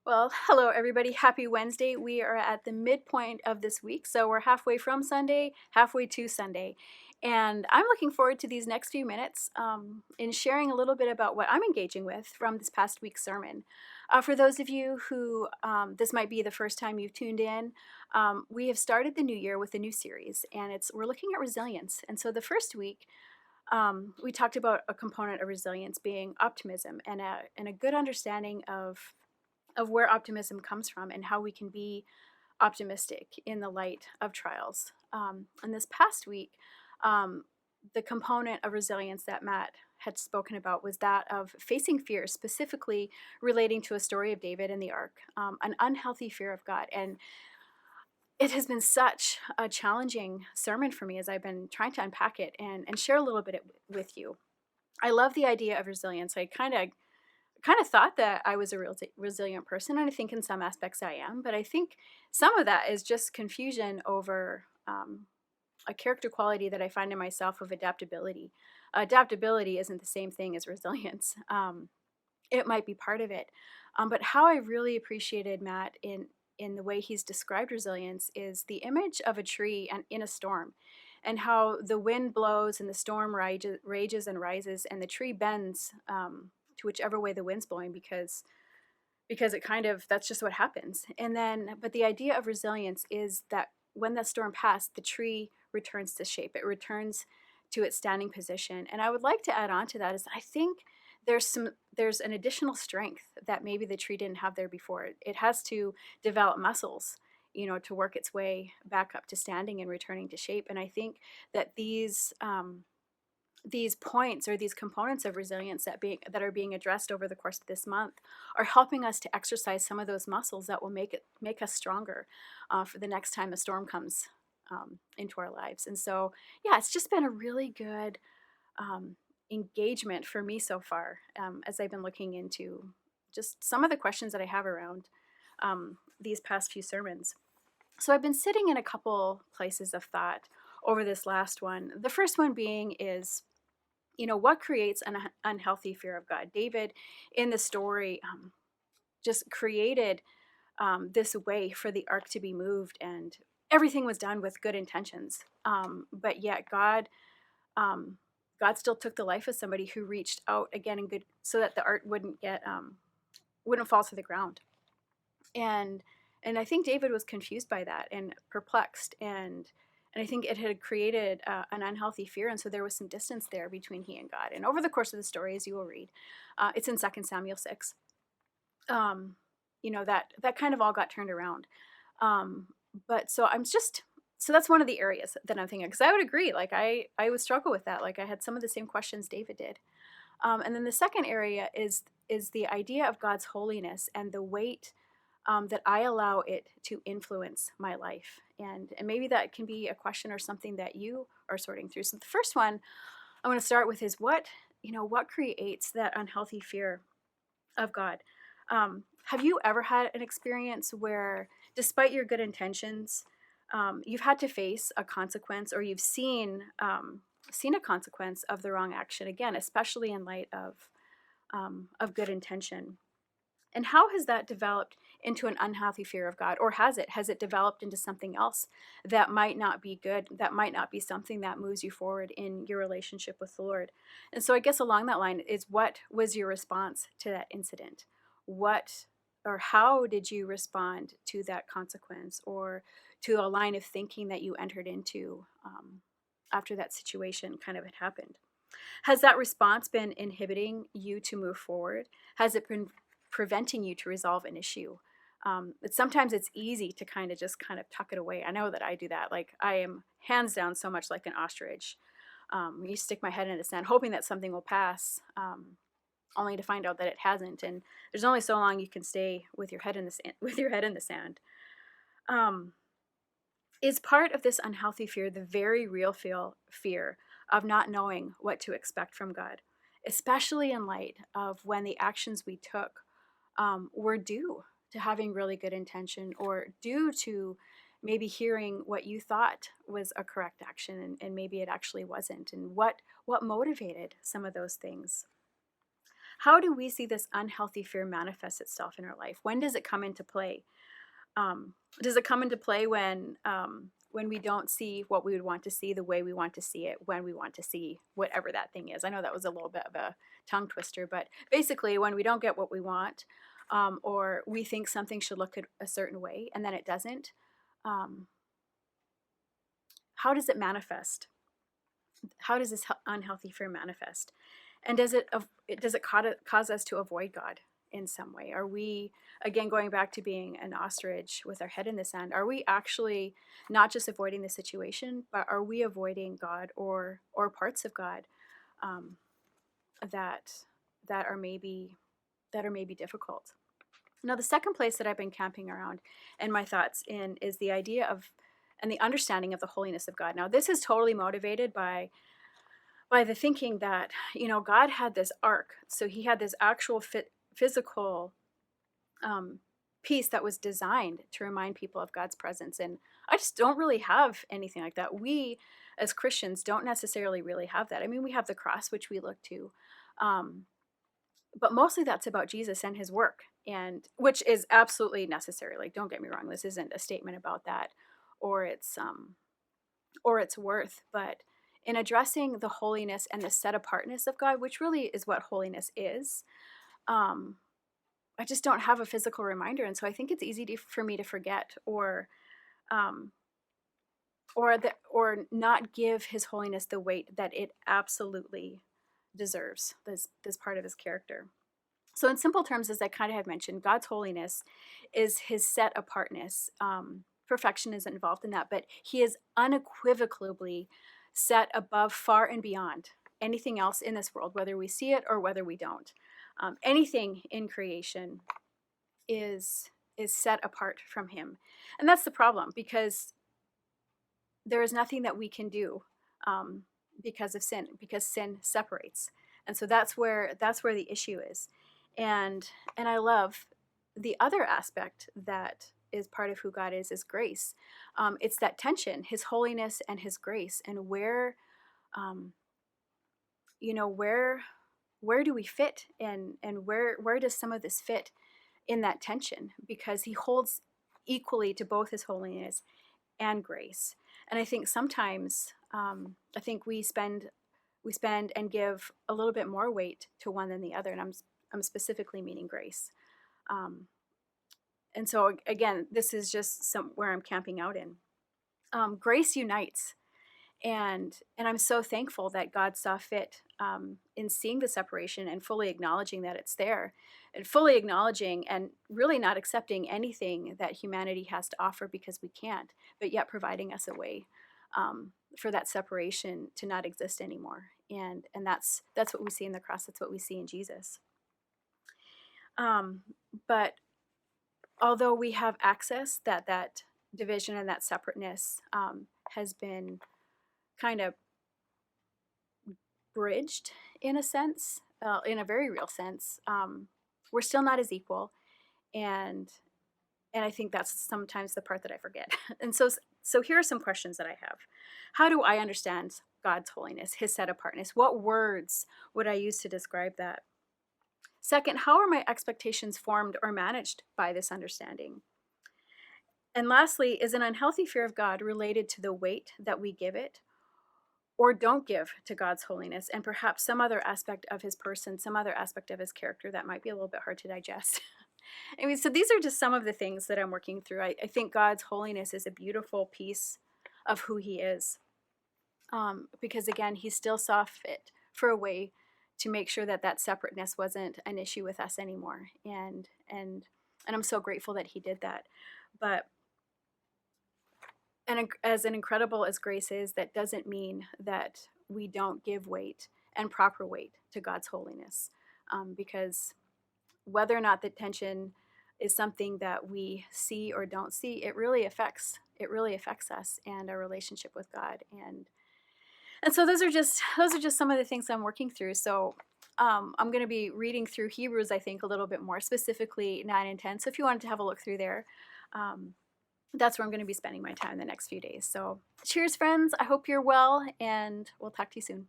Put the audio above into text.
Well, hello everybody. Happy Wednesday. We are at the midpoint of this week, so we're halfway from Sunday, halfway to Sunday. And I'm looking forward to these next few minutes in sharing a little bit about what I'm engaging with from this past week's sermon. For those of you who this might be the first time you've tuned in, we have started the new year with a new series, and we're looking at resilience. And so the first week, we talked about a component of resilience being optimism and a good understanding of where optimism comes from and how we can be optimistic in the light of trials. And this past week, um, the component of resilience that Matt had spoken about was that of facing fear, specifically relating to a story of David and the ark, an unhealthy fear of God. And it has been such a challenging sermon for me as I've been trying to unpack it and share a little bit with you. I love the idea of resilience. I kind of thought that I was a real resilient person, and I think in some aspects I am. But I think some of that is just confusion over a character quality that I find in myself of adaptability. Adaptability isn't the same thing as resilience. It might be part of it, but how I really appreciated Matt in the way he's described resilience is the image of a tree and in a storm, and how the wind blows and the storm rages and rises, and the tree bends to whichever way the wind's blowing because it kind of that's just what happens. And then, but the idea of resilience is that when that storm passed, the tree returns to shape. It returns to its standing position. And I would like to add on to that is I think there's an additional strength that maybe the tree didn't have there before. It has to develop muscles, to work its way back up to standing and returning to shape. And I think that these points or these components of resilience that are being addressed over the course of this month are helping us to exercise some of those muscles that will make us stronger for the next time a storm comes into our lives. And so, yeah, it's just been a really good engagement for me so far as I've been looking into just some of the questions that I have around these past few sermons. So I've been sitting in a couple places of thought over this last one. The first one being is, what creates an unhealthy fear of God? David, in the story, just created this way for the ark to be moved, and everything was done with good intentions. But yet, God still took the life of somebody who reached out again and good, so that the ark wouldn't fall to the ground. And I think David was confused by that and perplexed, and I think it had created an unhealthy fear, and so there was some distance there between he and God. And over the course of the story, as you will read, it's in 2 Samuel 6. That kind of all got turned around. But so that's one of the areas that I'm thinking, because I would agree, like I would struggle with that. Like I had some of the same questions David did. And then the second area is the idea of God's holiness and the weight that I allow it to influence my life. And maybe that can be a question or something that you are sorting through. So the first one I want to start with is what creates that unhealthy fear of God? Have you ever had an experience where, despite your good intentions, you've had to face a consequence, or you've seen a consequence of the wrong action? Again, especially in light of good intention. And how has that developed into an unhealthy fear of God? Or has it developed into something else that might not be good, that might not be something that moves you forward in your relationship with the Lord? And so I guess along that line is, what was your response to that incident? How did you respond to that consequence, or to a line of thinking that you entered into after that situation kind of had happened? Has that response been inhibiting you to move forward? Has it been preventing you to resolve an issue? Sometimes it's easy to kind of tuck it away. I know that I do that. Like, I am hands down so much like an ostrich. You stick my head in the sand, hoping that something will pass, only to find out that it hasn't. And there's only so long you can stay with your head in the sand. Is part of this unhealthy fear the very real fear of not knowing what to expect from God, especially in light of when the actions we took were due to having really good intention, or due to maybe hearing what you thought was a correct action, and maybe it actually wasn't? And what motivated some of those things? How do we see this unhealthy fear manifest itself in our life? When does it come into play? Does it come into play when we don't see what we would want to see the way we want to see it, when we want to see whatever that thing is? I know that was a little bit of a tongue twister, but basically when we don't get what we want, or we think something should look a certain way and then it doesn't, um, how does it manifest? How does this unhealthy fear manifest? And does it cause us to avoid God in some way? Are we, again, going back to being an ostrich with our head in the sand, are we actually not just avoiding the situation, but are we avoiding God or parts of God, um, that that are maybe difficult? Now, the second place that I've been camping around and my thoughts in is the idea of and the understanding of the holiness of God. Now, this is totally motivated by the thinking that, God had this ark. So he had this actual physical um, piece that was designed to remind people of God's presence. And I just don't really have anything like that. We as Christians don't necessarily really have that. I mean, we have the cross, which we look to. But mostly that's about Jesus and his work, and which is absolutely necessary. Like, don't get me wrong, this isn't a statement about that or its worth, but in addressing the holiness and the set apartness of God, which really is what holiness is, um, I just don't have a physical reminder, and so I think it's easy for me to forget um, or not give his holiness the weight that it absolutely deserves. This part of his character. So, in simple terms, as I kind of had mentioned, God's holiness is his set apartness. Perfection isn't involved in that, but he is unequivocally set above, far and beyond anything else in this world, whether we see it or whether we don't. Anything in creation is set apart from him, and that's the problem, because there is nothing that we can do because of sin, because sin separates, and so that's where the issue is. And I love the other aspect that is part of who God is grace. It's that tension, his holiness and his grace, and um, where do we fit, and where does some of this fit in that tension? Because he holds equally to both his holiness and grace. And I think sometimes I think we spend and give a little bit more weight to one than the other, and I'm specifically meaning grace. And so again, this is just where I'm camping out in. Grace unites, and I'm so thankful that God saw fit in seeing the separation and fully acknowledging that it's there, and fully acknowledging and really not accepting anything that humanity has to offer because we can't, but yet providing us a way for that separation to not exist anymore. And that's what we see in the cross. That's what we see in Jesus. But although we have access, that division and that separateness has been kind of bridged in a sense, in a very real sense. We're still not as equal, and I think that's sometimes the part that I forget. And so here are some questions that I have. How do I understand God's holiness, his set apartness? What words would I use to describe that? Second, how are my expectations formed or managed by this understanding? And lastly, is an unhealthy fear of God related to the weight that we give it or don't give to God's holiness, and perhaps some other aspect of his person, some other aspect of his character that might be a little bit hard to digest? I mean, so these are just some of the things that I'm working through. I think God's holiness is a beautiful piece of who he is, because again, he still saw fit for a way to make sure that separateness wasn't an issue with us anymore, and I'm so grateful that he did that. But and as incredible as grace is, that doesn't mean that we don't give weight and proper weight to God's holiness, because whether or not the tension is something that we see or don't see, it really affects us and our relationship with God. And so those are just some of the things I'm working through. So I'm going to be reading through Hebrews, I think, a little bit more, specifically 9 and 10. So if you wanted to have a look through there, that's where I'm going to be spending my time the next few days. So cheers, friends. I hope you're well, and we'll talk to you soon.